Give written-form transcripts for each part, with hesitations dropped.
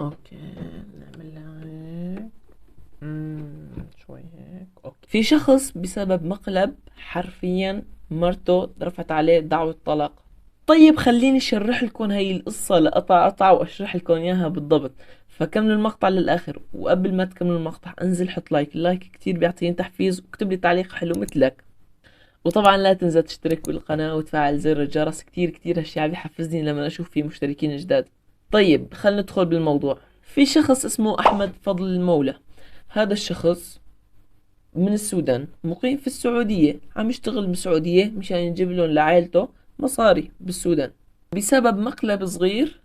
اوكي، نعملها هيك. شوي هيك. اوكي، في شخص بسبب مقلب حرفيا مرته رفعت عليه دعوة طلاق. طيب خليني اشرح لكم هاي القصة لقطع قطع واشرح لكم اياها بالضبط. فكملوا المقطع للاخر، وقبل ما تكملوا المقطع انزل حط لايك، اللايك كتير بيعطيني تحفيز، وكتب لي تعليق حلو مثلك. وطبعا لا تنسى تشترك بالقناة وتفعل زر الجرس، كتير كتير هالشي بيحفزني لما اشوف في مشتركين جداد. طيب خلينا ندخل بالموضوع. في شخص اسمه احمد فضل المولى. هذا الشخص من السودان، مقيم في السعودية، عم يشتغل بالسعودية مشان يجيب لهم لعائلته مصاري بالسودان. بسبب مقلب صغير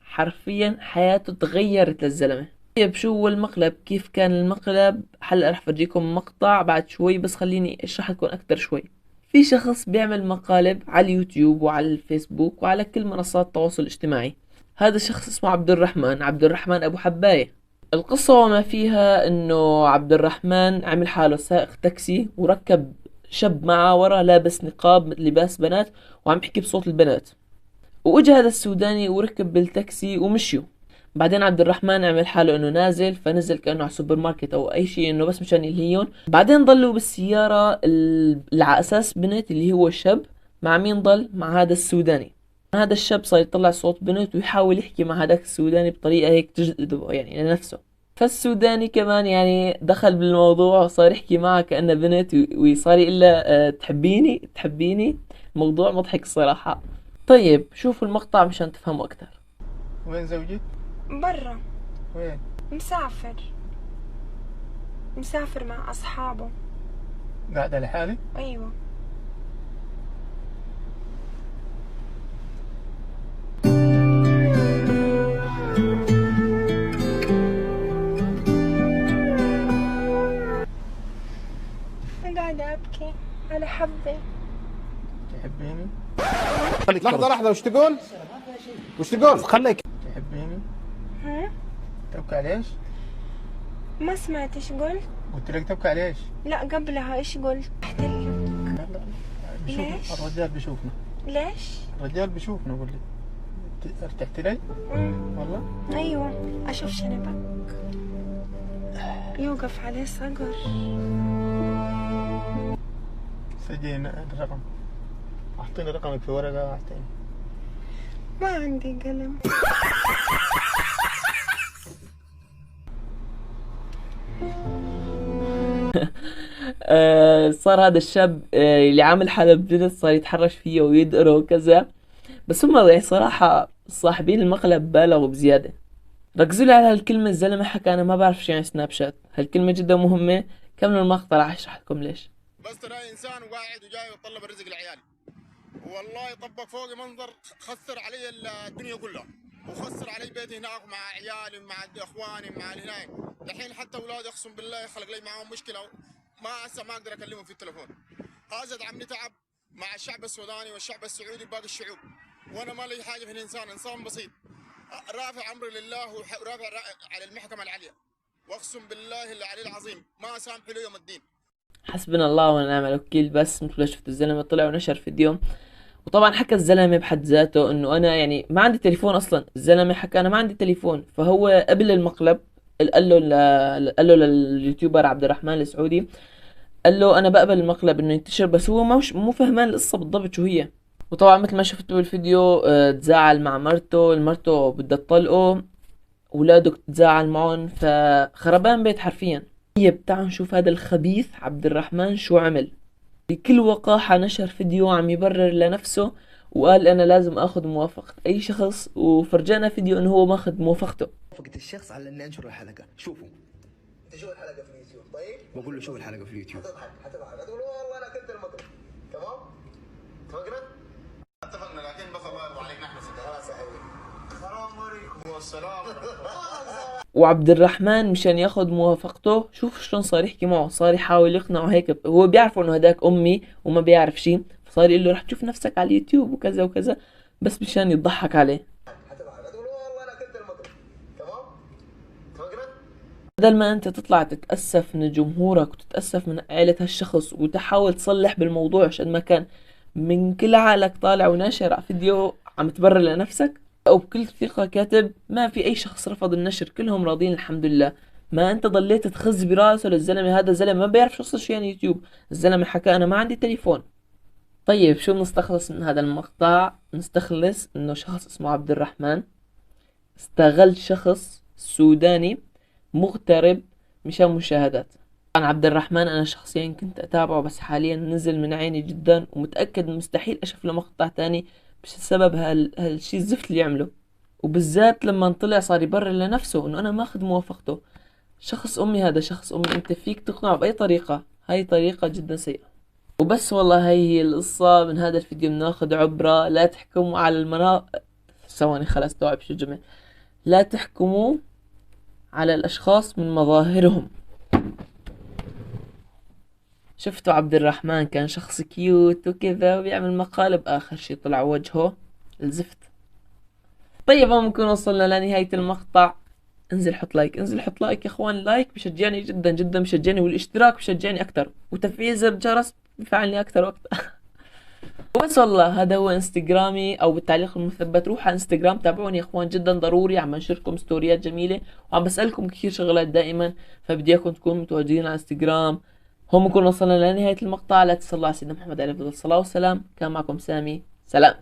حرفيا حياته تغيرت للزلمة. طيب شو هو المقلب؟ كيف كان المقلب؟ هلا رح فرجيكم مقطع بعد شوي، بس خليني اشرح لكم اكتر شوي. في شخص بيعمل مقالب على اليوتيوب وعلى الفيسبوك وعلى كل منصات التواصل الاجتماعي. هذا الشخص اسمه عبد الرحمن ابو حباية. القصة وما فيها انه عبد الرحمن عمل حاله سائق تاكسي، وركب شاب معه ورا لابس نقاب مثل لباس بنات، وعم يحكي بصوت البنات. واجا هذا السوداني وركب بالتاكسي ومشيوا. بعدين عبد الرحمن عمل حاله انه نازل، فنزل كانه على سوبر ماركت او اي شيء، انه بس مشان يلهيهم. بعدين ضلوا بالسيارة اللي على اساس بنت اللي هو الشاب. مع مين ضل؟ مع هذا السوداني. هذا الشاب صار يطلع صوت بنت ويحاول يحكي مع هذاك السوداني بطريقة هيك تجذبه يعني لنفسه. فالسوداني كمان يعني دخل بالموضوع وصار يحكي معها كأنها بنت، وصار يقول لها تحبيني تحبيني. موضوع مضحك الصراحة. طيب شوفوا المقطع مشان تفهموا أكثر. وين زوجك؟ برا. وين؟ مسافر. مسافر مع أصحابه. قاعدة لحالك؟ أيوة. قاعدة أبكي على حبي. تحبيني؟ لحظة وش تقول؟ وش تقول؟ خليك. تحبيني؟ ها؟ تبكي على ايش؟ ما سمعت إيش قلت؟ قلت لك تبكي على ايش؟ لا قبلها إيش قلت؟ احترم. لا لا بيشوفنا ليش؟ الرجال بيشوفنا. ليش؟ الرجال بيشوفنا قول لي. ارتحت لي؟ والله؟ أيوة. أشوف شنبك يوقف عليه صقر. سجلنا الرقم. اعطيني رقمك في ورقة اعطيني. ما عندي قلم. صار هذا الشاب اللي عامل حاله بجد صار يتحرش فيه ويدقره وكذا. بس هم يعني صراحة صاحبين المقلب بالغوا بزيادة. ركزوا لي على هالكلمة. الزلمة حكى أنا ما بعرف شو يعني سناب شات. هالكلمة جدا مهمة. كملوا المقطع راح أشرح لكم ليش. بس ترى انسان وقاعد وجاي ويطلب الرزق لعيالي، والله طبق فوقي منظر خسر علي الدنيا كلها، وخسر علي بيتي هناك مع عيالي مع اخواني مع هناك. الحين حتى اولادي اقسم بالله خلق لي معاهم مشكله، ما هسه ما اقدر اكلمهم في التليفون. هذا دعمني تعب مع الشعب السوداني والشعب السعودي وباقي الشعوب، وانا ما لي حاجه في الانسان، انسان بسيط رافع امري لله ورافع على المحكمه العليا، واقسم بالله العلي العظيم ما سامح له يوم الدين. حسبنا الله ونعم الوكيل. بس مثل ما شفت الزلمة طلع ونشر فيديو، وطبعا حكى الزلمة بحد ذاته انه انا يعني ما عندي تليفون اصلا. الزلمة حكى انا ما عندي تليفون. فهو قبل المقلب قال له لليوتيوبر عبد الرحمن السعودي، قال له انا بقبل المقلب انه ينتشر، بس هو مو فهمان القصة بالضبط شو هي. وطبعا مثل ما شفتوا بالفيديو تزاعل مع مرته بدها تطلقه، اولاده تزاعل معهم، فخربان بيت حرفيا. طيب تعالوا نشوف هذا الخبيث عبد الرحمن شو عمل. بكل وقاحة نشر فيديو عم يبرر لنفسه، وقال انا لازم اخذ موافقة اي شخص، وفرجانا فيديو انه هو ماخذ موافقته. موافقة الشخص على اني انشر الحلقة. شوفوا انت شوف الحلقه في اليوتيوب طيب؟ بقول له شوف الحلقة في اليوتيوب. حتضحك هتقول والله انا كنت المكر. تمام؟ اتفقنا؟ اتفقنا، لكن بس الله يرضى عليك نحن ستة. خلاص يا حبيبي. السلام عليكم. والسلام. وعبد الرحمن مشان ياخذ موافقته شوف شلون صار يحكي معه، صار يحاول يقنعه هيك. هو بيعرف انه هداك امي وما بيعرف شيء، فصار يقول له رح تشوف نفسك على اليوتيوب وكذا وكذا، بس مشان يضحك عليه. حتضحك هتقول والله انا كنت المكر. تمام؟ اتفقنا؟ بدل ما انت تطلع تتأسف من جمهورك وتتأسف من عائلة هالشخص وتحاول تصلح بالموضوع عشان ما كان، من كل عقلك طالع وناشر على فيديو عم تبرر لنفسك. وبكل ثقة كاتب ما في أي شخص رفض النشر، كلهم راضين الحمد لله. ما أنت ضليت تخز براسه للزلمة، هذا الزلمة ما بيعرف شو يعني يوتيوب. الزلمة حكى أنا ما عندي تليفون. طيب شو بنستخلص من هذا المقطع؟ نستخلص إنه شخص اسمه عبد الرحمن استغل شخص سوداني مغترب مشان مشاهدات. طبعا عبد الرحمن أنا شخصيا كنت أتابعه، بس حاليا نزل من عيني جدا، ومتأكد مستحيل أشوف له مقطع تاني بسبب هالشي الزفت اللي يعمله. وبالذات لما طلع صار يبرر لنفسه انه انا ماخذ موافقته. شخص امي، هذا شخص امي، انت فيك تقنعه باي طريقة، هاي طريقة جدا سيئة. وبس والله هاي هي القصة من هذا الفيديو. بناخذ عبرة، لا تحكموا على ثواني خلاص استوعب شو الجمع. لا تحكموا على الاشخاص من مظاهرهم. شفتوا عبد الرحمن كان شخص كيوت وكذا وبيعمل مقالب، اخر شي طلع وجهه الزفت. طيب هون بنكون وصلنا لنهاية المقطع. انزل حط لايك، انزل حط لايك يا اخوان، لايك بشجعني جدا جدا بشجعني، والاشتراك بشجعني اكثر، وتفعيل زر الجرس بفعلني اكثر واكثر. وبس والله هذا هو انستغرامي، او بالتعليق المثبت روح على انستغرام تابعوني يا اخوان، جدا ضروري. عم بنشركم ستوريات جميلة وعم بسألكم كثير شغلات دائما، فبدي اياكم تكونوا متواجدين على انستغرام. هون بنكون وصلنا لنهاية المقطع. لا تنسوا الله على سيدنا محمد عليه الصلاة والسلام. كان معكم سامي، سلام.